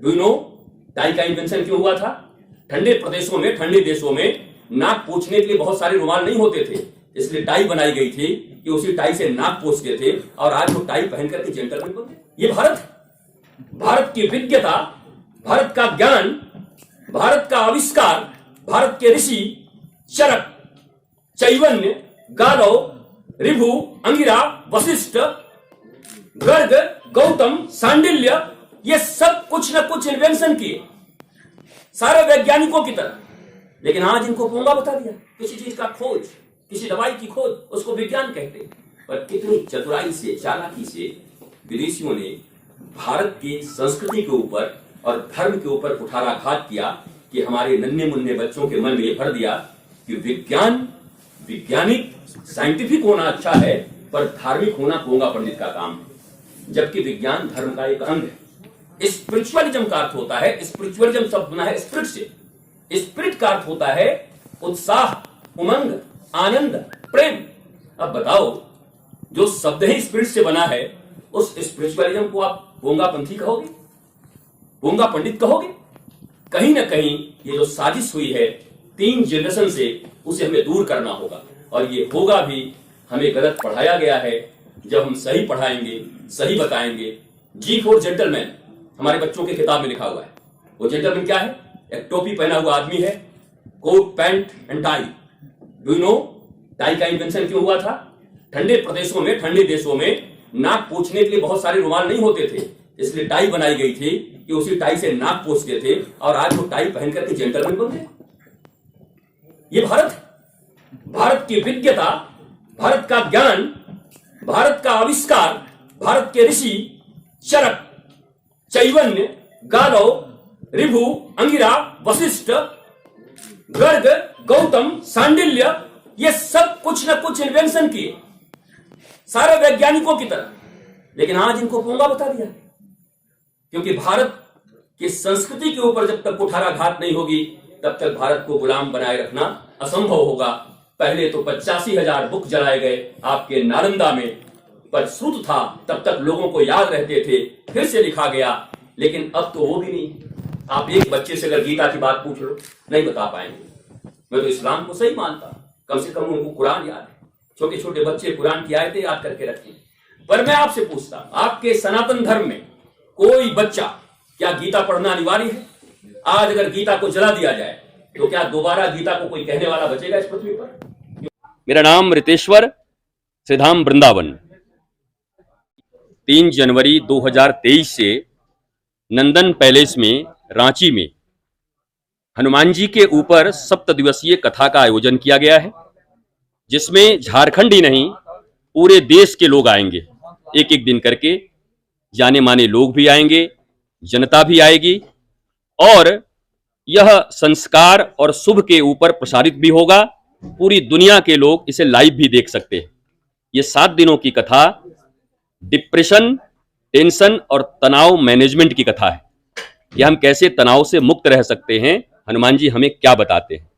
Do you know tie का invention क्यों हुआ था? ठंडे प्रदेशों में, ठंडे देशों में नाक पोंछने के लिए बहुत सारे रुमाल नहीं होते थे, इसलिए टाई बनाई गई थी कि उसी टाई से नाक पोंछते थे और आज वो टाई पहन करके जेंटलमैन बन गए। ये भारत है। भारत की विज्ञता, भारत का ज्ञान, भारत का आविष्कार, भारत के ऋषि चरक, चैवन्य, गालव, ऋभु, अंगिरा, वशिष्ठ, गर्ग, गौतम, सांडिल्य, ये सब कुछ न कुछ इन्वेंशन किए, सारे वैज्ञानिकों की तरह। लेकिन आज इनको पोंगा बता दिया। किसी चीज का खोज, किसी दवाई की खोज, उसको विज्ञान कहते हैं। पर कितनी चतुराई से, चालाकी से विदेशियों ने भारत की संस्कृति के ऊपर और धर्म के ऊपर कुठाराघात किया कि हमारे नन्हे मुन्ने बच्चों के मन में यह भर दिया कि विज्ञान, वैज्ञानिक, साइंटिफिक होना अच्छा है, पर धार्मिक होना पोंगा पंडित का काम है। जबकि विज्ञान धर्म का एक अंग है। स्पिरिचुअलिज्म का अर्थ होता है, स्पिरिचुअलिज्म शब्द बना है स्पिरिट से। स्पिरिट का अर्थ होता है उत्साह, उमंग, आनंद, प्रेम। अब बताओ, जो शब्द ही स्पिरिट से बना है, उस स्पिरिचुअलिज्म को आप पोंगा पंथी कहोगे, पोंगा पंडित कहोगे? कहीं ना कहीं ये जो साजिश हुई है 3 जनरेशन से, उसे हमें दूर करना होगा। और ये होगा भी, हमें गलत पढ़ाया गया है। जब हम सही पढ़ाएंगे, सही बताएंगे। जी फॉर जेंटलमैन हमारे बच्चों की किताब में लिखा हुआ है। वो जेंटलमैन क्या है? एक टोपी पहना हुआ आदमी है, coat, pant and tie. Do you know tie का इन्वेंशन क्यों हुआ था? ठंडे प्रदेशों में, ठंडे देशों में नाक पोंछने के लिए बहुत सारे रुमाल नहीं होते थे, इसलिए टाई बनाई गई थी कि उसी टाई से नाक पोंछते थे और आज वो टाई पहन करके जेंटलमैन बन गए। ये भारत है। भारत की विज्ञता, भारत का ज्ञान, भारत का आविष्कार, भारत के ऋषि चरक, चैवन्य, गालव, ऋभु, अंगिरा, वशिष्ठ, गर्ग, गौतम, सांडिल्य, ये सब कुछ न कुछ इन्वेंशन किए, सारे वैज्ञानिकों की तरह। लेकिन आज इनको पोंगा बता दिया, क्योंकि भारत की संस्कृति के ऊपर जब तक कुठाराघात नहीं होगी, तब तक भारत को गुलाम बनाए रखना असंभव होगा। पहले तो 85,000 बुक जलाए गए आपके नालंदा में, पर श्रुत था, तब तक लोगों को याद रहते थे, फिर से लिखा गया। लेकिन अब तो वो भी नहीं। आप एक बच्चे से अगर गीता की बात पूछ लो, नहीं बता पाएंगे। मैं तो इस्लाम को सही मानता, कम से कम उनको कुरान याद है। छोटे छोटे बच्चे कुरान की आयतें याद करके रखते हैं। पर मैं आपसे पूछता, आपके सनातन धर्म में कोई बच्चा, क्या गीता पढ़ना अनिवार्य है? आज अगर गीता को जला दिया जाए तो क्या दोबारा गीता को कोई कहने वाला बचेगा इस पृथ्वी पर? मेरा नाम रितेश्वर, श्रीधाम वृंदावन। 3 जनवरी 2023 से नंदन पैलेस में, रांची में हनुमान जी के ऊपर 7 दिवसीय कथा का आयोजन किया गया है, जिसमें झारखंड ही नहीं पूरे देश के लोग आएंगे। एक एक दिन करके जाने माने लोग भी आएंगे, जनता भी आएगी, और यह संस्कार और शुभ के ऊपर प्रसारित भी होगा। पूरी दुनिया के लोग इसे लाइव भी देख सकते हैं। ये 7 दिनों की कथा डिप्रेशन, टेंशन और तनाव मैनेजमेंट की कथा है। यह हम कैसे तनाव से मुक्त रह सकते हैं, हनुमान जी हमें क्या बताते हैं।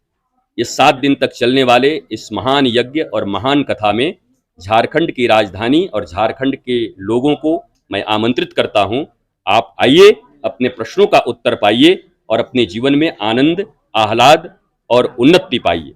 ये 7 दिन तक चलने वाले इस महान यज्ञ और महान कथा में झारखंड की राजधानी और झारखंड के लोगों को मैं आमंत्रित करता हूं। आप आइए, अपने प्रश्नों का उत्तर पाइए और अपने जीवन में आनंद, आह्लाद और उन्नति पाइए।